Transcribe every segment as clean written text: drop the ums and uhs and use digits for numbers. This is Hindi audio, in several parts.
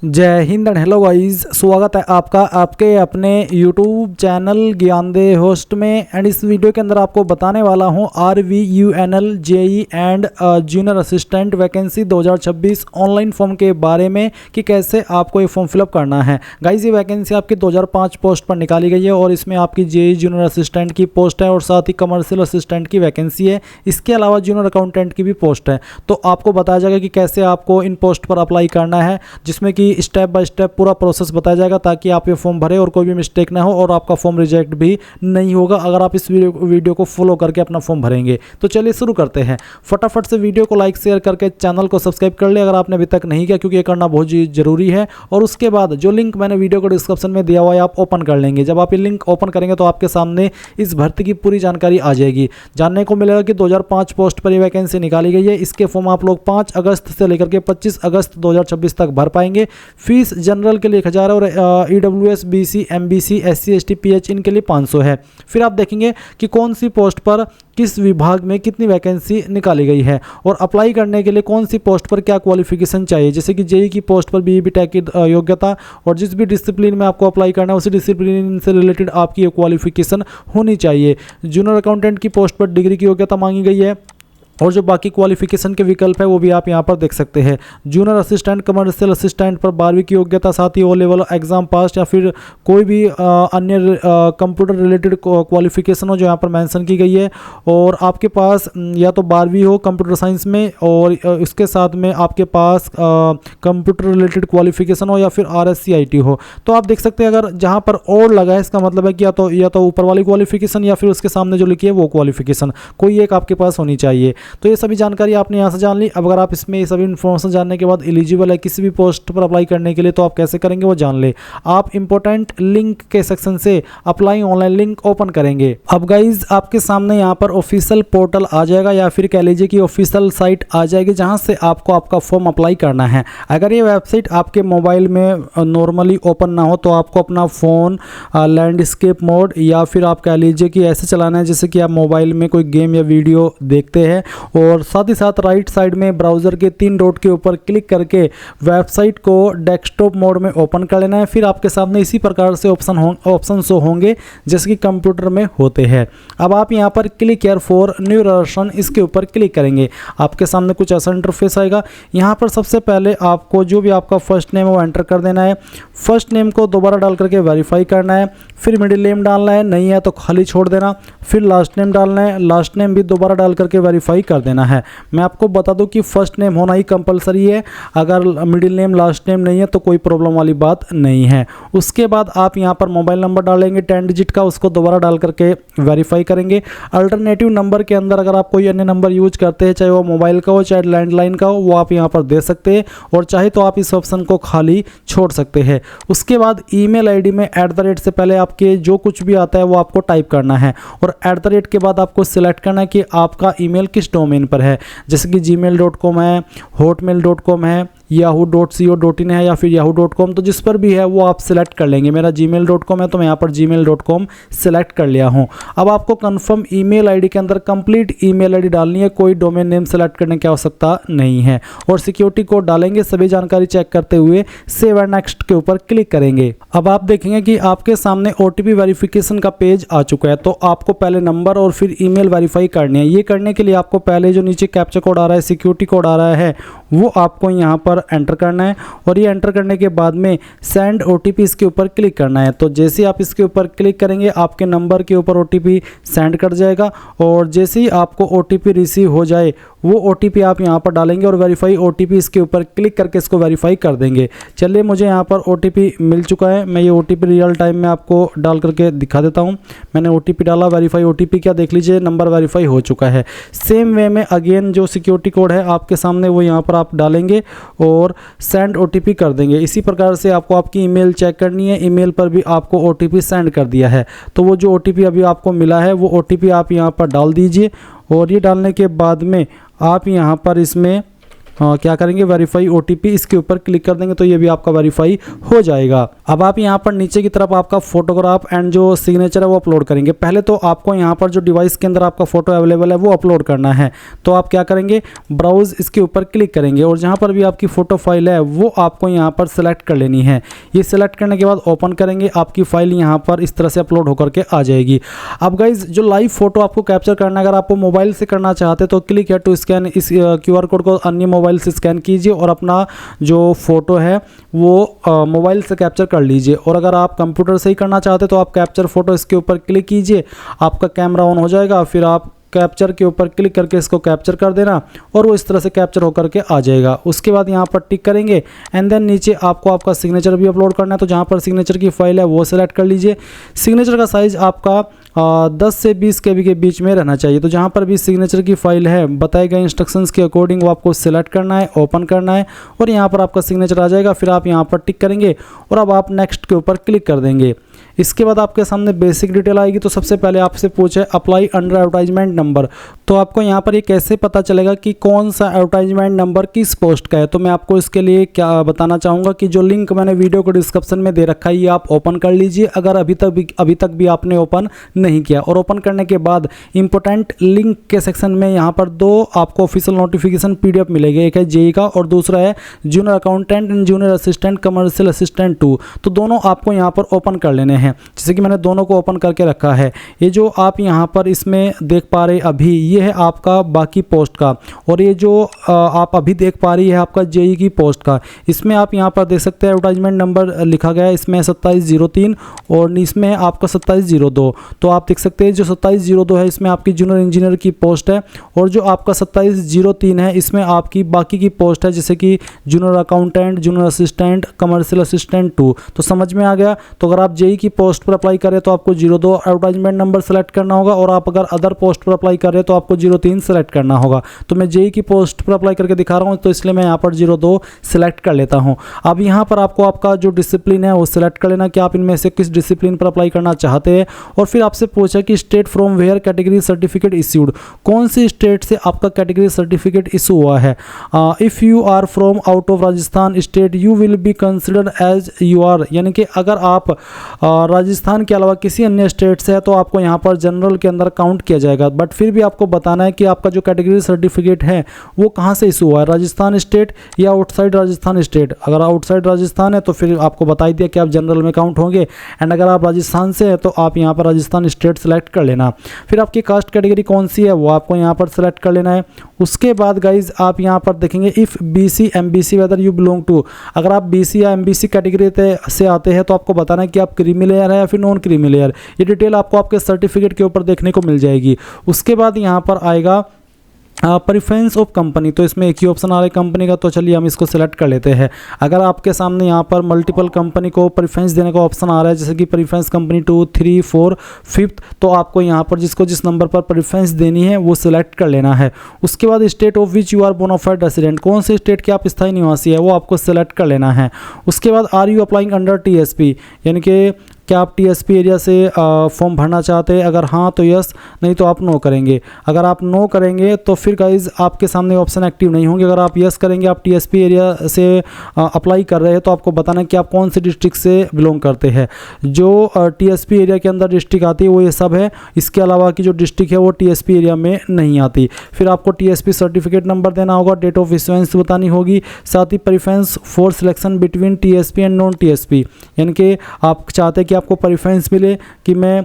जय हिंद एंड हेलो गाइस, स्वागत है आपका आपके अपने यूट्यूब चैनल ज्ञानदे होस्ट में। एंड इस वीडियो के अंदर आपको बताने वाला हूं RVUNL JEE and junior assistant vacancy 2026 online form के बारे में कि कैसे आपको ये फॉर्म फिलअप करना है। गाइस ये वैकेंसी आपकी 2005 पोस्ट पर निकाली गई है और इसमें आपकी JEE जूनियर असिस्टेंट की पोस्ट है और साथ ही कमर्शियल असिस्टेंट की वैकेंसी है। इसके अलावा जूनियर अकाउंटेंट की भी पोस्ट है। तो आपको बताया जाएगा कि कैसे आपको इन पोस्ट पर अप्लाई करना है, जिसमें कि स्टेप बाय स्टेप पूरा प्रोसेस बताया जाएगा ताकि आप ये फॉर्म भरें और कोई भी मिस्टेक ना हो और आपका फॉर्म रिजेक्ट भी नहीं होगा अगर आप इस वीडियो को फॉलो करके अपना फॉर्म भरेंगे। तो चलिए शुरू करते हैं। फटाफट से वीडियो को लाइक शेयर करके चैनल को सब्सक्राइब कर ले अगर आपने अभी तक नहीं किया, क्योंकि ये करना बहुत जरूरी है। और उसके बाद जो लिंक मैंने वीडियो को डिस्क्रिप्शन में दिया हुआ है आप ओपन कर लेंगे। जब आप ये लिंक ओपन करेंगे तो आपके सामने इस भर्ती की पूरी जानकारी आ जाएगी। जानने को मिलेगा कि 2005 पोस्ट पर ये वैकेंसी निकाली गई है। इसके फॉर्म आप लोग 5 अगस्त से लेकर के 25 अगस्त 2026 तक भर पाएंगे। फीस जनरल के लिए 1000 और EWS BC MBC SC ST PH इनके लिए 500 है। फिर आप देखेंगे कि कौन सी पोस्ट पर किस विभाग में कितनी वैकेंसी निकाली गई है और अप्लाई करने के लिए कौन सी पोस्ट पर क्या क्वालिफिकेशन चाहिए। जैसे कि JEE की पोस्ट पर BE BTech की योग्यता और जिस भी डिसिप्लिन में आपको अप्लाई करना है उसी डिसिप्लिन से रिलेटेड आपकी ये क्वालिफिकेशन होनी चाहिए। जूनियर अकाउंटेंट की पोस्ट पर डिग्री की योग्यता मांगी गई है और जो बाकी क्वालिफिकेशन के विकल्प है वो भी आप यहाँ पर देख सकते हैं। जूनियर असिस्टेंट कमर्शियल असिस्टेंट पर 12वीं की योग्यता, साथ ही O लेवल एग्जाम पास या फिर कोई भी अन्य कंप्यूटर रिलेटेड क्वालिफिकेशन हो जो यहाँ पर मेंशन की गई है। और आपके पास या तो 12वीं हो कंप्यूटर साइंस में और इसके साथ में आपके पास कंप्यूटर रिलेटेड क्वालिफिकेशन हो या फिर RSC IT हो। तो आप देख सकते हैं अगर जहाँ पर और लगा है इसका मतलब है कि या तो ऊपर वाली क्वालिफिकेशन या फिर उसके सामने जो लिखी है वो क्वालिफिकेशन कोई एक आपके पास होनी चाहिए। तो ये सभी जानकारी आपने यहाँ से जान ली। अब अगर आप इसमें ये सभी इन्फॉर्मेशन जानने के बाद एलिजिबल है किसी भी पोस्ट पर अप्लाई करने के लिए तो आप कैसे करेंगे वो जान ले। आप इंपॉर्टेंट लिंक के सेक्शन से अप्लाई ऑनलाइन लिंक ओपन करेंगे। अब गाइज आपके सामने यहाँ पर ऑफिशियल पोर्टल आ जाएगा या फिर कह लीजिए कि ऑफिशियल साइट आ जाएगी जहाँ से आपको आपका फॉर्म अप्लाई करना है। अगर ये वेबसाइट आपके मोबाइल में नॉर्मली ओपन ना हो तो आपको अपना फ़ोन लैंडस्केप मोड या फिर आप कह लीजिए कि ऐसे चलाना है जैसे कि आप मोबाइल में कोई गेम या वीडियो देखते हैं और साथ ही साथ राइट साइड में ब्राउज़र के 3 डॉट के ऊपर क्लिक करके वेबसाइट को डेस्कटॉप मोड में ओपन कर लेना है। फिर आपके सामने इसी प्रकार से ऑप्शन शो होंगे जैसे कि कंप्यूटर में होते हैं। अब आप यहां पर click here for new registration इसके ऊपर क्लिक करेंगे। आपके सामने कुछ ऐसा इंटरफेस आएगा। यहां पर सबसे पहले आपको जो भी आपका फर्स्ट नेम है वो एंटर कर देना है। फर्स्ट नेम को दोबारा डाल करके वेरीफाई करना है। फिर मिडिल नेम डालना है, नहीं है तो खाली छोड़ देना। फिर लास्ट नेम डालना है, लास्ट नेम भी दोबारा डाल करके वेरीफाई कर देना है। मैं आपको बता दूं कि फर्स्ट नेम होना ही कंपलसरी है, अगर मिडिल नेम लास्ट नेम नहीं है तो कोई प्रॉब्लम वाली बात नहीं है। उसके बाद आप यहां पर मोबाइल नंबर डालेंगे 10 डिजिट का, उसको दोबारा डाल करके वेरीफाई करेंगे। अल्टरनेटिव नंबर के अंदर अगर आप कोई अन्य नंबर यूज करते हैं, चाहे वो मोबाइल का हो चाहे लैंडलाइन का हो, वो आप यहां पर दे सकते हैं और चाहे तो आप इस ऑप्शन को खाली छोड़ सकते हैं। उसके बाद ईमेल आईडी में @ से पहले आपके जो कुछ भी आता है वो आपको टाइप करना है और @ के बाद आपको सिलेक्ट करना है कि आपका ईमेल किस डोमेन पर है। जैसे कि gmail.com है, hotmail.com है, yahoo.co.in है या फिर yahoo.com, तो जिस पर भी है वो आप सिलेक्ट कर लेंगे। मेरा gmail.com है तो मैं यहाँ पर gmail.com सिलेक्ट कर लिया हूँ। अब आपको कंफर्म ईमेल आईडी के अंदर कंप्लीट ईमेल आईडी डालनी है, कोई डोमेन नेम सेलेक्ट करने की आवश्यकता नहीं है और सिक्योरिटी कोड डालेंगे। सभी जानकारी चेक करते हुए सेव एंड नेक्स्ट के ऊपर क्लिक करेंगे। अब आप देखेंगे कि आपके सामने OTP वेरिफिकेशन का पेज आ चुका है। तो आपको पहले नंबर और फिर ईमेल वेरीफाई करनी है। ये करने के लिए आपको पहले जो नीचे कैप्चा कोड आ रहा है, सिक्योरिटी कोड आ रहा है, वो आपको यहाँ पर एंटर करना है और ये एंटर करने के बाद में सेंड OTP इसके ऊपर क्लिक करना है। तो जैसे आप इसके ऊपर क्लिक करेंगे आपके नंबर के ऊपर OTP सेंड कर जाएगा और जैसे ही आपको OTP रिसीव हो जाए वो OTP आप यहाँ पर डालेंगे और वेरीफाई OTP इसके ऊपर क्लिक करके इसको वेरीफाई कर देंगे। चलिए मुझे यहाँ पर OTP मिल चुका है। मैं ये OTP रियल टाइम में आपको डाल करके दिखा देता हूँ। मैंने OTP डाला, वेरीफाई OTP क्या देख लीजिए, नंबर वेरीफाई हो चुका है। सेम वे में अगेन जो सिक्योरिटी कोड है आपके सामने वो यहाँ पर आप डालेंगे और सेंड OTP कर देंगे। इसी प्रकार से आपको आपकी ईमेल चेक करनी है। ईमेल पर भी आपको OTP सेंड कर दिया है। तो वो जो OTP अभी आपको मिला है वो OTP आप यहाँ पर डाल दीजिए और ये डालने के बाद में आप यहाँ पर इसमें क्या करेंगे, वेरीफाई OTP, इसके ऊपर क्लिक कर देंगे तो ये भी आपका वेरीफाई हो जाएगा। अब आप यहाँ पर नीचे की तरफ आपका फोटोग्राफ एंड जो सिग्नेचर है वो अपलोड करेंगे। पहले तो आपको यहाँ पर जो डिवाइस के अंदर आपका फोटो अवेलेबल है वो अपलोड करना है। तो आप क्या करेंगे, ब्राउज, इसके ऊपर क्लिक करेंगे और जहाँ पर भी आपकी फ़ोटो फाइल है वो आपको यहाँ पर सेलेक्ट कर लेनी है। ये सेलेक्ट करने के बाद ओपन करेंगे, आपकी फाइल यहाँ पर इस तरह से अपलोड होकर के आ जाएगी। अब गाइज जो लाइव फोटो आपको कैप्चर करना है, अगर आपको मोबाइल से करना चाहते तो क्लिक है टू स्कैन, इस QR कोड को अन्य मोबाइल से स्कैन कीजिए और अपना जो फोटो है वो मोबाइल से कैप्चर कर लीजिए। और अगर आप कंप्यूटर से ही करना चाहते तो आप कैप्चर फोटो, इसके ऊपर क्लिक कीजिए, आपका कैमरा ऑन हो जाएगा, फिर आप कैप्चर के ऊपर क्लिक करके इसको कैप्चर कर देना और वो इस तरह से कैप्चर होकर के आ जाएगा। उसके बाद यहाँ पर टिक करेंगे एंड देन नीचे आपको आपका सिग्नेचर भी अपलोड करना है। तो जहाँ पर सिग्नेचर की फाइल है वो सेलेक्ट कर लीजिए। सिग्नेचर का साइज़ आपका 10 से 20 KB के बीच में रहना चाहिए। तो जहाँ पर भी सिग्नेचर की फाइल है बताए गए इंस्ट्रक्शंस के अकॉर्डिंग वो आपको सेलेक्ट करना है, ओपन करना है और यहाँ पर आपका सिग्नेचर आ जाएगा। फिर आप यहाँ पर टिक करेंगे और अब आप नेक्स्ट के ऊपर क्लिक कर देंगे। इसके बाद आपके सामने बेसिक डिटेल आएगी। तो सबसे पहले आपसे पूछे अप्लाई अंडर एडवर्टाइजमेंट नंबर। तो आपको यहाँ पर ये कैसे पता चलेगा कि कौन सा एडवर्टाइजमेंट नंबर किस पोस्ट का है। तो मैं आपको इसके लिए क्या बताना चाहूँगा कि जो लिंक मैंने वीडियो को डिस्क्रिप्शन में दे रखा है ये आप ओपन कर लीजिए, अगर अभी तक भी आपने ओपन नहीं किया। और ओपन करने के बाद इंपॉर्टेंट लिंक के सेक्शन में यहाँ पर दो आपको ऑफिशियल नोटिफिकेशन PDF मिलेगा, एक है JEE का और दूसरा है junior accountant and junior assistant commercial assistant 2। तो दोनों आपको यहाँ पर ओपन कर लेने हैं, जैसे कि मैंने दोनों को ओपन करके रखा है। ये जो आप यहाँ पर इसमें देख पा रहे अभी ये है आपका बाकी पोस्ट का, और ये जो आप अभी देख पा रही है आपका JEE की पोस्ट का। इसमें आप यहाँ पर देख सकते हैं एडवर्टाइजमेंट नंबर लिखा गया है, इसमें 2703 और इसमें है आपका 2702। तो आप देख सकते हैं जो 2702 है इसमें आपकी जूनियर इंजीनियर की पोस्ट है और जो आपका 2703 है इसमें आपकी बाकी की पोस्ट है, जैसे कि junior accountant, junior assistant, commercial assistant 2। तो समझ में आ गया। तो अगर आप JEE की पोस्ट पर अप्लाई करें तो आपको 02 एडवर्टाइजमेंट नंबर सेलेक्ट करना होगा और आप अगर अदर पोस्ट पर अप्लाई कर रहे हैं तो आपको 03 सेलेक्ट करना होगा। तो मैं JEE की पोस्ट पर अप्लाई करके दिखा रहा हूँ तो इसलिए मैं यहाँ पर 02 सेलेक्ट कर लेता हूँ। अब यहाँ पर आपको आपका जो डिसिप्लिन है वो सिलेक्ट कर लेना कि आप इनमें से किस डिसिप्लिन पर अप्लाई करना चाहते हैं। और फिर आपसे पूछा कि state from where category certificate issued, कौन सी स्टेट से आपका कैटेगरी सर्टिफिकेट इशू हुआ है। If you are from out of Rajasthan state you will be considered as you are, यानी कि अगर आप राजस्थान के अलावा किसी अन्य स्टेट से है तो आपको यहाँ पर जनरल के अंदर काउंट किया जाएगा। बट फिर भी आपको बताना है कि आपका जो कैटेगरी सर्टिफिकेट है वो कहाँ से इशू हुआ है, राजस्थान स्टेट या आउटसाइड राजस्थान स्टेट। अगर आउटसाइड राजस्थान है तो फिर आपको बता ही दिया कि आप जनरल में काउंट होंगे, एंड अगर आप राजस्थान से है तो आप यहाँ पर राजस्थान स्टेट सेलेक्ट कर लेना। फिर आपकी कास्ट कैटेगरी कौन सी है वो आपको यहाँ पर सेलेक्ट कर लेना है। उसके बाद गाइज आप यहाँ पर देखेंगे if BC MBC whether you belong to, अगर आप BC या MBC कैटेगरी से आते हैं तो आपको बताना है कि आप क्रीमी लेयर है या फिर नॉन क्रीमी लेयर। ये डिटेल आपको आपके सर्टिफिकेट के ऊपर देखने को मिल जाएगी। उसके बाद यहाँ पर आएगा प्रेफरेंस ऑफ कंपनी, तो इसमें एक ही ऑप्शन आ रहा है कंपनी का, तो चलिए हम इसको सेलेक्ट कर लेते हैं। अगर आपके सामने यहाँ पर मल्टीपल कंपनी को प्रेफरेंस देने का ऑप्शन आ रहा है, जैसे कि प्रेफरेंस कंपनी 2, 3, 4, 5, तो आपको यहाँ पर जिसको जिस नंबर पर प्रेफरेंस देनी है वो सिलेक्ट कर लेना है। उसके बाद state of which you are bona fide resident, कौन से स्टेट के आप स्थायी निवासी है वो आपको सेलेक्ट कर लेना है। उसके बाद are you applying under TSP, यानी कि क्या आप TSP एरिया से फॉर्म भरना चाहते हैं, अगर हाँ तो यस, नहीं तो आप नो करेंगे। अगर आप नो करेंगे तो फिर गाइज आपके सामने ऑप्शन एक्टिव नहीं होंगे। अगर आप यस करेंगे, आप TSP एरिया से अप्लाई कर रहे हैं तो आपको बताना है कि आप कौन से डिस्ट्रिक्ट से बिलोंग करते हैं। जो TSP एरिया के अंदर डिस्ट्रिक्ट आती है वो ये सब है, इसके अलावा की जो डिस्ट्रिक्ट है वो TSP एरिया में नहीं आती। फिर आपको TSP सर्टिफिकेट नंबर देना होगा, डेट ऑफ इशुएंस बतानी होगी, साथ ही preference for selection between TSP and non TSP, यानी कि आप चाहते हैं कि आपको प्रेफरेंस मिले कि मैं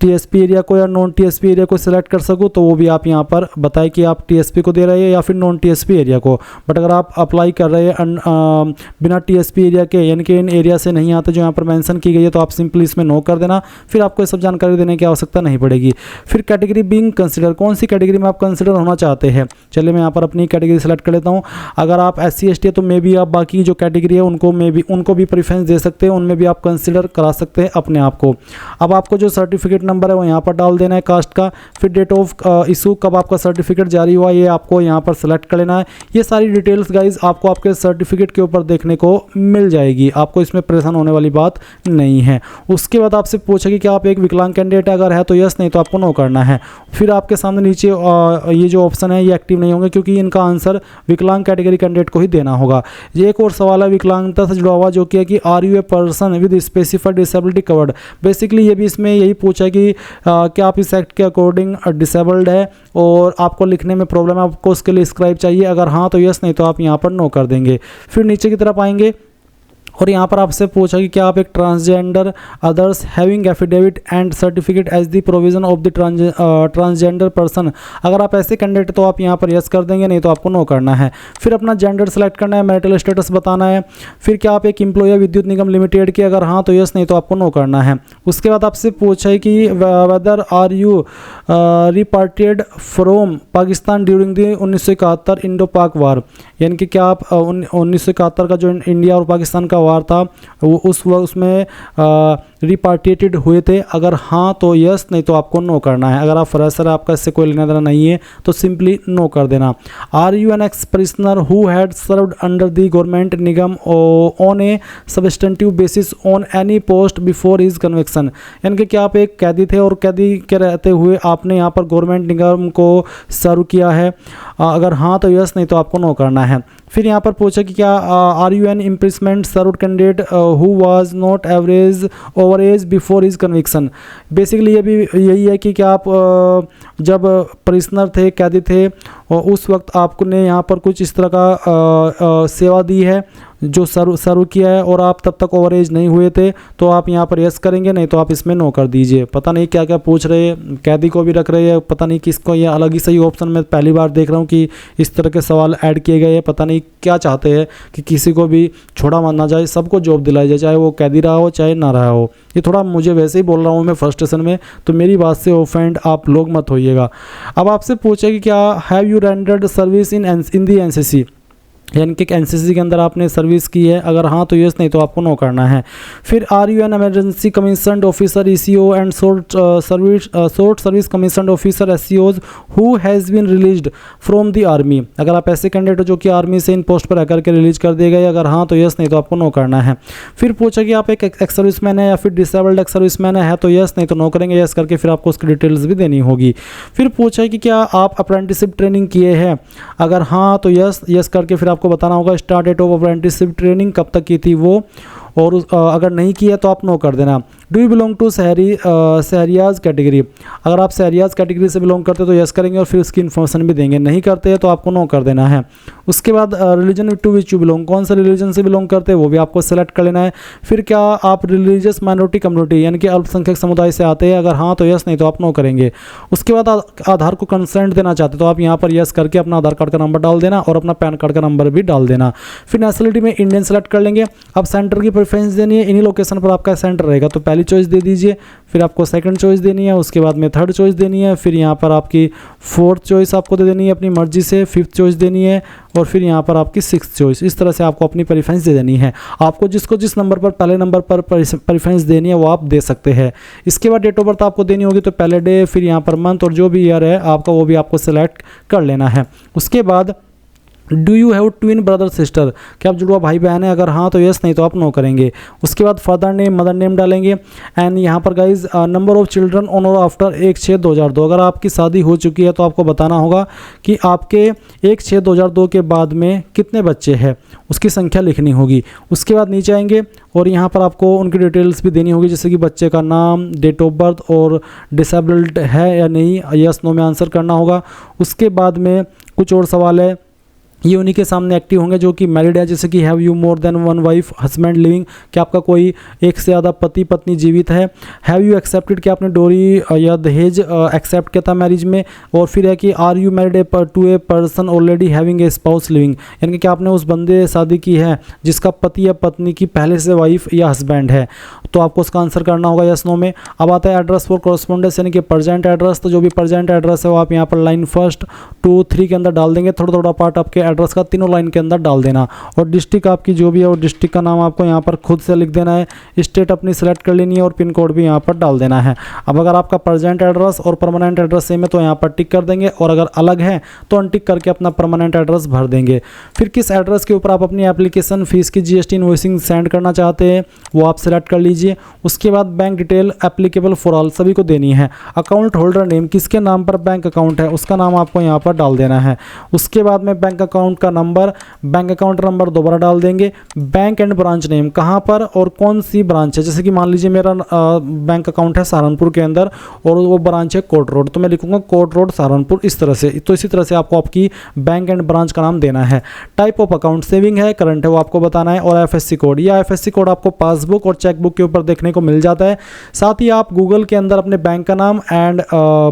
TSP एरिया को या नॉन TSP एरिया को सिलेक्ट कर सकूं, तो वो भी आप यहाँ पर बताएं कि आप TSP को दे रहे हैं या फिर नॉन TSP एरिया को। बट अगर आप अप्लाई कर रहे हैं बिना TSP एरिया के, यानी कि इन एरिया से नहीं आते जो यहाँ पर मेंशन की गई है, तो आप सिंपली इसमें नो कर देना। फिर आपको ये सब जानकारी देने की आवश्यकता नहीं पड़ेगी। फिर कैटेगरी बीइंग कंसिडर, कौन सी कैटेगरी में आप कंसिडर होना चाहते हैं। चलिए मैं यहाँ पर अपनी कैटेगरी सेलेक्ट कर लेता हूँ। अगर आप SC ST है तो मे भी आप बाकी जो कैटेगरी है उनको भी प्रेफरेंस दे सकते हैं, उनमें भी आप कंसिडर करा सकते हैं अपने आप को। अब आपको जो सर्टिफिकेट नंबर है वो यहाँ पर डाल देना है कास्ट का। फिर डेट ऑफ इशू, कब आपका सर्टिफिकेट जारी हुआ, ये आपको यहाँ पर सेलेक्ट कर लेना है। ये सारी डिटेल्स गाइज आपको आपके सर्टिफिकेट के ऊपर देखने को मिल जाएगी, आपको इसमें परेशान होने वाली बात नहीं है। उसके बाद आपसे पूछा कि क्या आप एक विकलांग कैंडिडेट अगर है तो यस, नहीं तो आपको नो करना है। फिर आपके सामने नीचे ये जो ऑप्शन है ये एक्टिव नहीं होंगे, क्योंकि इनका आंसर विकलांग कैटेगरी कैंडिडेट को ही देना होगा। ये एक और सवाल है विकलांगता से जुड़ा हुआ, जो कि है कि are you a person with specified disability covered. Basically ये भी इसमें यही पूछा कि क्या आप इस एक्ट के अकॉर्डिंग डिसेबल्ड है और आपको लिखने में प्रॉब्लम है, आपको उसके लिए स्क्राइब चाहिए, अगर हाँ तो यस, नहीं तो आप यहाँ पर नो कर देंगे। फिर नीचे की तरफ आएंगे और यहाँ पर आपसे पूछा कि क्या आप एक transgender others having affidavit and certificate as the provision of the transgender person. अगर आप ऐसे कैंडिडेट तो आप यहाँ पर यस कर देंगे, नहीं तो आपको नो करना है। फिर अपना जेंडर सेलेक्ट करना है, मैरिटल स्टेटस बताना है। फिर क्या आप एक एम्प्लॉय विद्युत निगम लिमिटेड के, अगर हाँ तो यस, नहीं तो आपको नो करना है। उसके बाद आपसे पूछा है कि whether are you repatriated from Pakistan during the 1971 Indo Pak war, यानी कि क्या आप 1971 का जो इंडिया और पाकिस्तान का वार था वो उसमें रिपार्टिएटेड हुए थे, अगर हाँ तो यस, नहीं तो आपको नो करना है। अगर आप फ्रेशर है, आपका इससे कोई लेना देना नहीं है, तो सिंपली नो कर देना। Are you an ex prisoner who had served under the government निगम on a substantive basis on any post before his conviction, यानी कि क्या आप एक कैदी थे और कैदी के रहते हुए आपने यहाँ पर गवर्नमेंट निगम को सर्व किया है, अगर हाँ तो यस, नहीं तो आपको नो करना है। फिर यहाँ पर पूछा कि क्या are you an imprisonment served candidate who was not average over age before his conviction. Basically ये भी यही है कि क्या आप जब प्रिजनर थे, कैदी थे, और उस वक्त आपने यहाँ पर कुछ इस तरह का सेवा दी है जो सर्व किया है और आप तब तक ओवर एज नहीं हुए थे, तो आप यहाँ पर यस करेंगे, नहीं तो आप इसमें नो कर दीजिए। पता नहीं क्या क्या पूछ रहे हैं, कैदी को भी रख रहे हैं, पता नहीं किसको, ये अलग ही सही ऑप्शन मैं पहली बार देख रहा हूँ कि इस तरह के सवाल ऐड किए गए हैं। पता नहीं क्या चाहते हैं कि किसी को भी छोड़ा माना जाए, सबको जॉब दिलाई जाए, चाहे वो कैदी रहा हो चाहे ना रहा हो। ये थोड़ा मुझे वैसे ही बोल रहा हूँ मैं फ्रस्ट्रेशन में, तो मेरी बात से ऑफेंड आप लोग मत होइएगा। अब आपसे पूछे कि क्या have you rendered service in the NCC, यानी कि एनसीसी के अंदर आपने सर्विस की है, अगर हाँ तो यस, नहीं तो आपको नो करना है। फिर are you an emergency commissioned officer ECO and short service commissioned officer एससीओज who has been released from the army, अगर आप ऐसे कैंडिडेट हो जो कि आर्मी से इन पोस्ट पर रह के रिलीज कर दिए गए, अगर हाँ तो यस, नहीं तो आपको नो करना है। फिर पूछा कि आप एक एक्स सर्विसमैन है या फिर डिसेबल्ड एक्स सर्विसमैन है तो यस, नहीं तो नो करेंगे, यस करके फिर आपको उसकी डिटेल्स भी देनी होगी। फिर पूछा कि क्या आप अप्रेंटिसशिप ट्रेनिंग किए हैं, अगर हाँ तो यस करके फिर आपको बताना होगा start date of apprenticeship training कब तक की थी वो, और अगर नहीं किया तो आप नो कर देना। Do you belong to Sahariyas category, अगर आप शहरियाज कैटेगरी से बिलोंग करते तो यस करेंगे और फिर उसकी इन्फॉर्मेशन भी देंगे, नहीं करते तो आपको नो कर देना है। उसके बाद religion to which you belong, कौन सा रिलीजन से बिलोंग करते हैं वो भी आपको सेलेक्ट कर लेना है। फिर क्या आप रिलीजियस माइनॉरिटी कम्युनिटी यानी कि अल्पसंख्यक समुदाय से आते हैं, अगर हाँ तो यस, नहीं तो आप नो करेंगे। उसके बाद आधार को कंसेंट देना चाहते तो आप यहाँ पर यस करके अपना आधार कार्ड का नंबर डाल देना और अपना पैन कार्ड का नंबर भी डाल देना। फिर नेशनलिटी में इंडियन सेलेक्ट कर लेंगे। अब सेंटर की प्रेफरेंस देनी है, इन्हीं लोकेशन पर आपका सेंटर रहेगा तो पहली चॉइस दे दीजिए, फिर आपको सेकंड चॉइस देनी है, उसके बाद में थर्ड चॉइस देनी है, फिर यहाँ पर आपकी फोर्थ चॉइस आपको दे देनी है अपनी मर्जी से, फिफ्थ चॉइस देनी है और फिर यहाँ पर आपकी सिक्स्थ चॉइस। इस तरह से आपको अपनी प्रेफरेंस दे देनी है। आपको जिसको जिस नंबर पर पहले नंबर पर प्रेफरेंस देनी है वो आप दे सकते हैं। इसके बाद डेट ऑफ बर्थ आपको देनी होगी, तो पहले डे, फिर यहाँ पर मंथ और जो भी ईयर है आपका वो भी आपको सेलेक्ट कर लेना है। उसके बाद do you have twin brother sister, क्या आप जुड़वा भाई बहन है, अगर हाँ तो यस, नहीं तो आप नो करेंगे। उसके बाद फादर नेम मदर नेम डालेंगे एंड यहाँ पर guys number of children on और आफ्टर 1/6/2002, अगर आपकी शादी हो चुकी है तो आपको बताना होगा कि आपके 1/6/2002 के बाद में कितने बच्चे हैं, उसकी संख्या लिखनी होगी। उसके बाद नीचे आएंगे और यहाँ पर आपको उनकी डिटेल्स भी देनी होगी, जैसे कि बच्चे का नाम, डेट ऑफ बर्थ और डिसेबल्ड है या नहीं, यस नो में आंसर करना होगा। उसके बाद में कुछ और सवाल है, ये उन्हीं के सामने एक्टिव होंगे जो कि मैरिड है, जैसे कि have you more than one wife husband living, क्या आपका कोई एक से ज़्यादा पति पत्नी जीवित है। हैव यू एक्सेप्टेड, क्या आपने डोरी या दहेज एक्सेप्ट किया था मैरिज में। और फिर है कि are you married to a person already having a spouse living, यानी कि क्या आपने उस बंदे से शादी की है जिसका पति या पत्नी की पहले से वाइफ या हस्बैंड है, तो आपको उसका आंसर करना होगा यस नो में। अब आता है एड्रेस फॉर कॉरस्पॉन्डेंस यानी कि प्रेजेंट एड्रेस, तो जो भी प्रेजेंट एड्रेस है वो आप यहाँ पर लाइन 1, 2, 3 के अंदर डाल देंगे। थोड़ा थोड़ा पार्ट आपके एड्रेस का तीनों लाइन के अंदर डाल देना। और डिस्ट्रिक्ट आपकी जो भी है वो डिस्ट्रिक्ट का नाम आपको यहाँ पर खुद से लिख देना है। स्टेट अपनी सेलेक्ट कर लेनी है और पिन कोड भी यहाँ पर डाल देना है। अब अगर आपका प्रेजेंट एड्रेस और परमानेंट एड्रेस सेम है तो यहाँ पर टिक कर देंगे, और अगर अलग है तो अनटिक करके अपना परमानेंट एड्रेस भर देंगे। फिर किस एड्रेस के ऊपर आप अपनी एप्लीकेशन फीस की GST इनवॉइसिंग सेंड करना चाहते हैं वो आप सेलेक्ट कर लीजिए। उसके बाद bank detail applicable for all सभी को देनी है। अकाउंट होल्डर नेम, किसके नाम पर बैंक अकाउंट है उसका नाम आपको यहाँ पर डाल देना है। उसके बाद में बैंक अकाउंट का नंबर, बैंक अकाउंट नंबर दोबारा डाल देंगे। बैंक एंड ब्रांच नेम, कहाँ पर और कौन सी ब्रांच है, जैसे कि मान लीजिए मेरा बैंक अकाउंट है सहारनपुर के अंदर और वो ब्रांच है कोर्ट रोड, तो मैं लिखूंगा कोर्ट रोड सहारनपुर, इस तरह से। तो इसी तरह से आपको आपकी बैंक एंड ब्रांच का नाम देना है। टाइप ऑफ अकाउंट, सेविंग है करंट है वो आपको बताना है। और IFSC कोड, या IFSC कोड आपको पासबुक और चेकबुक के ऊपर देखने को मिल जाता है। साथ ही आप गूगल के अंदर अपने बैंक का नाम एंड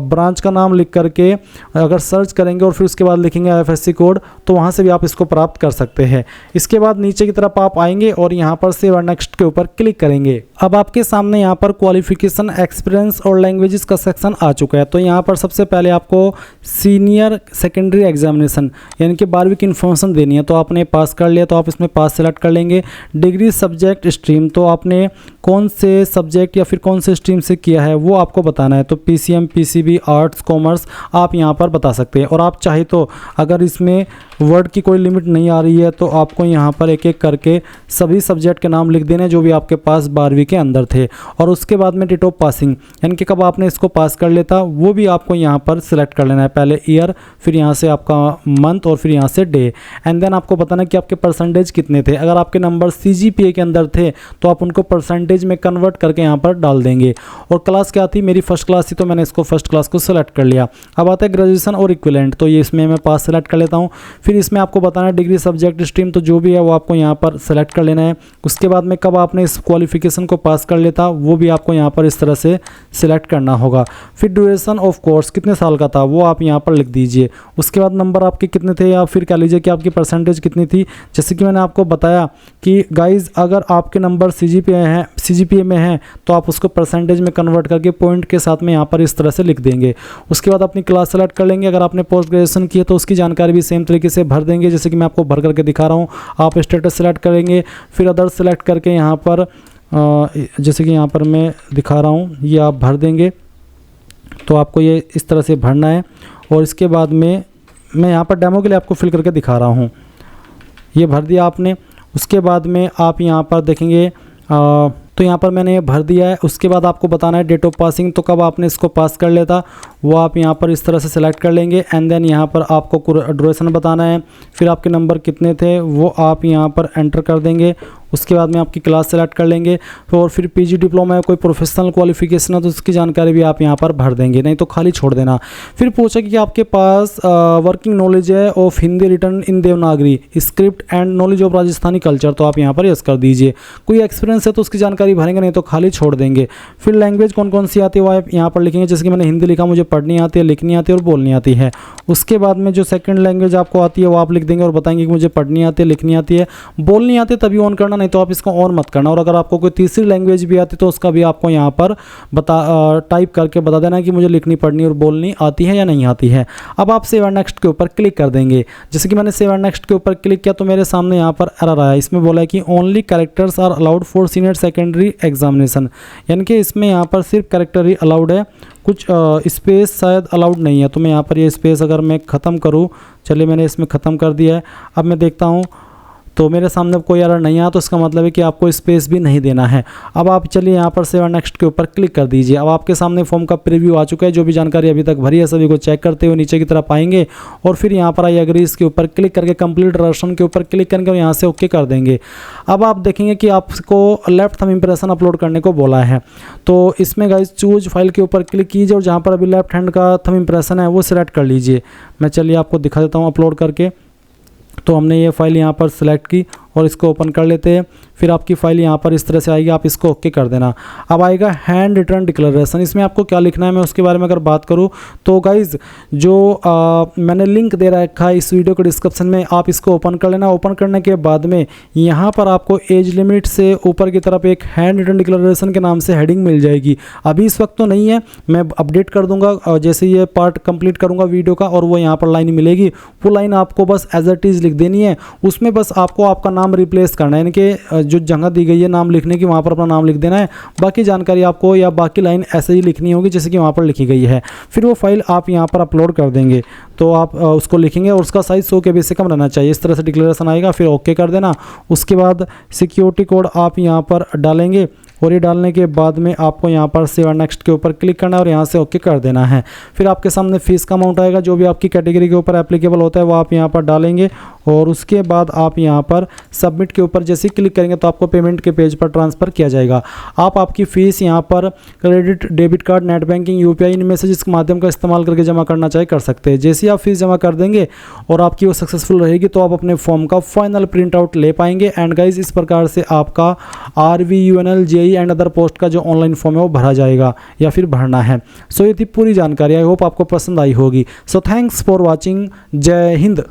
ब्रांच का नाम लिख करके अगर सर्च करेंगे और फिर उसके बाद लिखेंगे IFSC कोड तो वहाँ से भी आप इसको प्राप्त कर सकते हैं। इसके बाद नीचे की तरफ आप आएंगे और यहाँ पर सेव एंड नेक्स्ट के ऊपर क्लिक करेंगे। अब आपके सामने यहाँ पर क्वालिफिकेशन, एक्सपीरियंस और लैंग्वेजेस का सेक्शन आ चुका है। तो यहाँ पर सबसे पहले आपको सीनियर सेकेंडरी एग्जामिनेशन यानी कि 12वीं की इन्फॉर्मेशन देनी है। तो आपने पास कर लिया तो आप इसमें पास सेलेक्ट कर लेंगे। डिग्री, सब्जेक्ट, स्ट्रीम, तो आपने कौन से सब्जेक्ट या फिर कौन से स्ट्रीम से किया है वो आपको बताना है। तो PCM, PCB, आर्ट्स, कॉमर्स आप यहाँ पर बता सकते हैं। और आप चाहे तो अगर इसमें वर्ड की कोई लिमिट नहीं आ रही है तो आपको यहाँ पर एक एक करके सभी सब्जेक्ट के नाम लिख देने जो भी आपके पास 12वीं के अंदर थे। और उसके बाद में डेट ऑफ पासिंग यानी कि कब आपने इसको पास कर लेता वो भी आपको यहाँ पर सिलेक्ट कर लेना है। पहले ईयर, फिर यहाँ से आपका मंथ और फिर यहाँ से डे, एंड देन आपको बताना कि आपके परसेंटेज कितने थे। अगर आपके नंबर CGPA के अंदर थे तो आप उनको परसेंटेज में कन्वर्ट करके यहाँ पर डाल देंगे। और क्लास क्या थी, मेरी फर्स्ट क्लास थी तो मैंने इसको फर्स्ट क्लास को सिलेक्ट कर लिया। अब आता है ग्रेजुएशन और इक्विवेलेंट, तो ये इसमें मैं पास सेलेक्ट कर लेता हूँ। फिर इसमें आपको बताना है डिग्री, सब्जेक्ट, स्ट्रीम, तो जो भी है वो आपको यहाँ पर सेलेक्ट कर लेना है। उसके बाद में कब आपने इस क्वालिफिकेशन को पास कर लेता वो भी आपको यहाँ पर इस तरह से सिलेक्ट करना होगा। फिर ड्यूरेशन ऑफ कोर्स कितने साल का था वो आप यहाँ पर लिख दीजिए। उसके बाद नंबर आपके कितने थे या फिर कह लीजिए कि आपकी परसेंटेज कितनी थी। जैसे कि मैंने आपको बताया कि गाइज अगर आपके नंबर CGPA में हैं तो आप उसको परसेंटेज में कन्वर्ट करके पॉइंट के साथ में यहाँ पर इस तरह से लिख देंगे। उसके बाद अपनी क्लास सेलेक्ट कर लेंगे। अगर आपने पोस्ट ग्रेजुएशन की है तो उसकी जानकारी भी सेम तरीके से भर देंगे जैसे कि मैं आपको भर करके दिखा रहा हूँ। आप स्टेटस सेलेक्ट करेंगे, फिर अदर सेलेक्ट करके यहाँ पर जैसे कि यहाँ पर मैं दिखा रहा हूँ ये आप भर देंगे। तो आपको ये इस तरह से भरना है। और इसके बाद में मैं यहाँ पर डेमो के लिए आपको फिल करके दिखा रहा हूँ। ये भर दिया आपने। उसके बाद में आप यहाँ पर देखेंगे तो यहाँ पर मैंने ये भर दिया है। उसके बाद आपको बताना है डेट ऑफ पासिंग, तो कब आपने इसको पास कर लेता वो आप यहाँ पर इस तरह से सिलेक्ट कर लेंगे। एंड देन यहाँ पर आपको ड्यूरेशन बताना है, फिर आपके नंबर कितने थे वो आप यहाँ पर एंटर कर देंगे। उसके बाद में आपकी क्लास सेलेक्ट कर लेंगे। और फिर PG डिप्लोमा या कोई प्रोफेशनल क्वालिफिकेशन है तो उसकी जानकारी भी आप यहाँ पर भर देंगे, नहीं तो खाली छोड़ देना। फिर पूछा कि आपके पास वर्किंग नॉलेज है of Hindi return in Devanagari script and knowledge of Rajasthani culture, तो आप यहाँ पर यस कर दीजिए। कोई एक्सपीरियंस है तो उसकी जानकारी भरेंगे, नहीं तो खाली छोड़ देंगे। फिर लैंग्वेज कौन कौन सी आती है वो आप यहाँ पर लिखेंगे। जैसे कि मैंने हिंदी लिखा, मुझे पढ़नी आती है, लिखनी आती है और बोलनी आती है। उसके बाद में जो सेकंड लैंग्वेज आपको आती है वो आप लिख देंगे और बताएंगे कि मुझे पढ़नी आती है, लिखनी आती है, बोलनी आती है तभी ऑन करना, नहीं तो आप इसको ऑन मत करना। और अगर आपको कोई तीसरी लैंग्वेज भी आती है तो उसका भी आपको यहाँ पर टाइप करके बता देना कि मुझे लिखनी, पढ़नी और बोलनी आती है या नहीं आती है। अब आप सेव एंड नेक्स्ट के ऊपर क्लिक कर देंगे। जैसे कि मैंने सेव एंड नेक्स्ट के ऊपर क्लिक किया तो मेरे सामने यहाँ पर एरर आया। इसमें बोला है कि only characters are allowed for senior secondary examination, यानी कि इसमें यहाँ पर सिर्फ कैरेक्टर ही अलाउड है, कुछ स्पेस शायद अलाउड नहीं है। तो मैं यहाँ पर ये स्पेस अगर मैं ख़त्म करूँ, चलिए मैंने इसमें ख़त्म कर दिया है। अब मैं देखता हूँ तो मेरे सामने कोई एरर नहीं आया, तो इसका मतलब है कि आपको स्पेस भी नहीं देना है। अब आप चलिए यहाँ पर सेव एंड नेक्स्ट के ऊपर क्लिक कर दीजिए। अब आपके सामने फॉर्म का प्रीव्यू आ चुका है। जो भी जानकारी अभी तक भरी है सभी को चेक करते हुए नीचे की तरफ आएंगे और फिर यहाँ पर आई एग्री इसके ऊपर क्लिक करके कंप्लीट रजिस्ट्रेशन के ऊपर क्लिक करके यहाँ से ओके कर देंगे। अब आप देखेंगे कि आपको लेफ्ट थंब इंप्रेशन अपलोड करने को बोला है। तो इसमें गाइस चूज फाइल के ऊपर क्लिक कीजिए और जहाँ पर अभी लेफ्ट हैंड का थंब इंप्रेशन है वो सिलेक्ट कर लीजिए। मैं चलिए आपको दिखा देता हूँ अपलोड करके। तो हमने ये फाइल यहाँ पर सिलेक्ट की और इसको ओपन कर लेते हैं। फिर आपकी फ़ाइल यहाँ पर इस तरह से आएगी, आप इसको ओके कर देना। अब आएगा हैंड रिटर्न डिक्लेरेशन। इसमें आपको क्या लिखना है मैं उसके बारे में अगर बात करूँ तो गाइज़ जो मैंने लिंक दे रखा है इस वीडियो के डिस्क्रिप्शन में, आप इसको ओपन कर लेना। ओपन करने के बाद में यहाँ पर आपको एज लिमिट से ऊपर की तरफ एक हैंड रिटर्न डिक्लेरेशन के नाम से हेडिंग मिल जाएगी। अभी इस वक्त तो नहीं है, मैं अपडेट कर दूंगा जैसे ये पार्ट कंप्लीट करूंगा वीडियो का, और वो यहाँ पर लाइन मिलेगी। वो लाइन आपको बस एज इट इज़ लिख देनी है। उसमें बस आपको आपका नाम रिप्लेस करना है, यानी कि जो जगह दी गई है नाम लिखने की वहाँ पर अपना नाम लिख देना है। बाकी जानकारी आपको या बाकी लाइन ऐसे ही लिखनी होगी जैसे कि वहाँ पर लिखी गई है। फिर वो फाइल आप यहाँ पर अपलोड कर देंगे, तो आप उसको लिखेंगे और उसका साइज़ 100 KB से कम रहना चाहिए। इस तरह से डिक्लेरेशन आएगा, फिर ओके कर देना। उसके बाद सिक्योरिटी कोड आप यहाँ पर डालेंगे और ये डालने के बाद में आपको यहाँ पर सेव एंड नेक्स्ट के ऊपर क्लिक करना है और यहाँ से ओके कर देना है। फिर आपके सामने फीस का अमाउंट आएगा, जो भी आपकी कैटेगरी के ऊपर एप्लीकेबल होता है वो आप यहाँ पर डालेंगे और उसके बाद आप यहाँ पर सबमिट के ऊपर जैसे ही क्लिक करेंगे तो आपको पेमेंट के पेज पर ट्रांसफ़र किया जाएगा। आप आपकी फ़ीस यहाँ पर credit, debit card, net banking, UPI इनमें से जिस माध्यम का इस्तेमाल करके जमा करना चाहे कर सकते हैं। जैसे ही आप फीस जमा कर देंगे और आपकी वो सक्सेसफुल रहेगी तो आप अपने फॉर्म का फाइनल प्रिंट आउट ले पाएंगे। एंड गाइज इस प्रकार से आपका RVUNL JEE and other post का जो ऑनलाइन फॉर्म है वो भरा जाएगा या फिर भरना है। सो ये थी पूरी जानकारी। आई होप आपको पसंद आई होगी। So thanks for watching. जय हिंद।